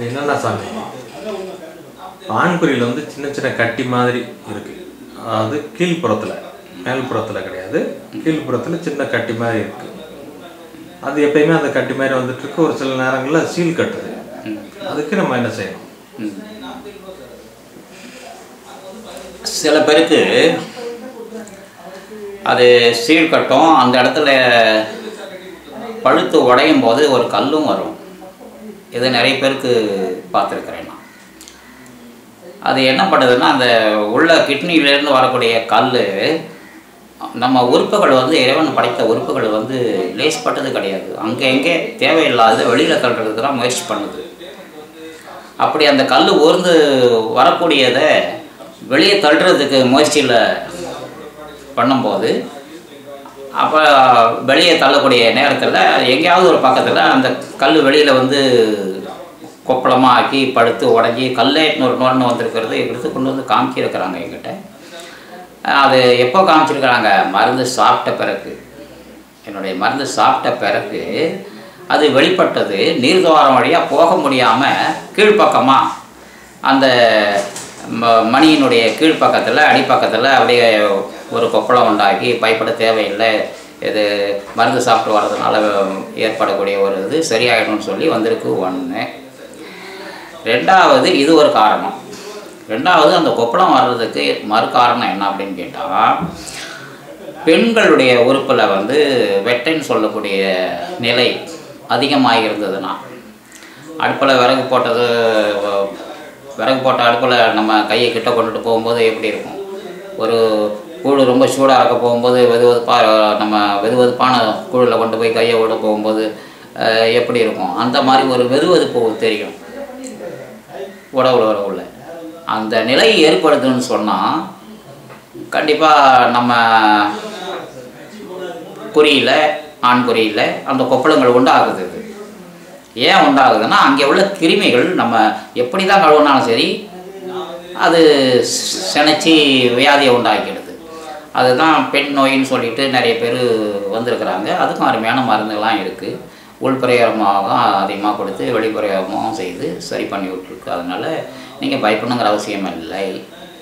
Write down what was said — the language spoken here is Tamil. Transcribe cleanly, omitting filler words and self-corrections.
என்னென்ன சாமி, ஆண்குறியில் வந்து சின்ன சின்ன கட்டி மாதிரி இருக்குது. அது கீழ்ப்புறத்தில், மேல்புறத்தில் கிடையாது, கீழ்ப்புறத்தில் சின்ன கட்டி மாதிரி இருக்குது. அது எப்பயுமே அந்த கட்டி மாதிரி வந்துட்டுருக்கு. ஒரு சில நேரங்களில் சீல் கட்டுது. அதுக்கு நம்ம என்ன செய்யணும்? சில பேருக்கு அது சீல் கட்டும். அந்த இடத்துல பழுத்து உடையும் போது ஒரு கல்லும் வரும். இது நிறைய பேருக்கு பார்த்துருக்குறேன் நான். அது என்ன பண்ணுதுன்னா, அந்த உள்ள கிட்னிலேருந்து வரக்கூடிய கல் நம்ம உறுப்புகள் வந்து இறைவன் படைத்த உறுப்புகள் வந்து லேஸ்பட்டது கிடையாது. அங்கே எங்கே தேவையில்லாத வெளியில் தள்ளுறதுக்கு தான் முயற்சி பண்ணுது. அப்படி அந்த கல் ஊர்ந்து வரக்கூடியதை வெளியே தள்ளுறதுக்கு முயற்சியில் பண்ணும்போது, அப்போ வெளியே தள்ளக்கூடிய நேரத்தில் எங்கேயாவது ஒரு பக்கத்தில் அந்த கல் வெளியில் வந்து கொப்பளமாக ஆக்கி படுத்து உடஞ்சி கல்லே நொறுன்னு வந்திருக்கிறது எடுத்து கொண்டு வந்து காமிச்சிருக்கிறாங்க என்கிட்ட. அது எப்போ காமிச்சிருக்கிறாங்க? மருந்து சாப்பிட்ட பிறகு, என்னுடைய மருந்து சாப்பிட்ட பிறகு அது வெளிப்பட்டது. நீர்துவாரம் வழியாக போக முடியாமல் கீழ்ப்பக்கமாக அந்த மணியினுடைய கீழ்ப்பக்கத்தில் அடிப்பக்கத்தில் அப்படியே ஒரு கொப்பளம் உண்டாக்கி பயப்பட தேவையில்லை, இது மருந்து சாப்பிட்டு வர்றதுனால ஏற்படக்கூடிய ஒரு இது சரியாயிடும்னு சொல்லி வந்திருக்கு. ஒன்று. ரெண்டாவது, இது ஒரு காரணம். ரெண்டாவது, அந்த கொப்பளம் வர்றதுக்கு மறு காரணம் என்ன அப்படின்னு கேட்டால், பெண்களுடைய உறுப்பில் வந்து வெட்டைன்னு சொல்லக்கூடிய நிலை அதிகமாக இருந்ததுன்னா, அடுப்பில் விறகு போட்ட அடுப்பில் நம்ம கையை கிட்ட கொண்டுட்டு போகும்போது எப்படி இருக்கும்? ஒரு கூழ் ரொம்ப சூடாக இருக்க போகும்போது நம்ம வெதுவெதுப்பான கூழில் கொண்டு போய் கையை விட போகும்போது எப்படி இருக்கும்? அந்த மாதிரி ஒரு வெதுவெதுப்பு தெரியும் உடவுல. அந்த நிலை ஏற்படுதுன்னு சொன்னால் கண்டிப்பாக நம்ம குறியில், ஆண் குறியில் அந்த கொப்பளங்கள் உண்டாகுது. ஏன் உண்டாகுதுன்னா, அங்கே உள்ள கிருமிகள் நம்ம எப்படி தான் கழுவுனாலும் சரி அது செனைச்சி வியாதியை உண்டாக்கிடுது. அதுதான் பெண் நோயின்னு சொல்லிட்டு நிறைய பேர் வந்திருக்கிறாங்க. அதுக்கும் அருமையான மருந்துகள்லாம் இருக்குது. உள்பிரயோகமாகவும் அதிகமாக கொடுத்து வெளிப்பிரயோகமாகவும் செய்து சரி பண்ணி விட்டுருக்கு. அதனால் நீங்கள் பயப்படணுங்கிற அவசியம் இல்லை.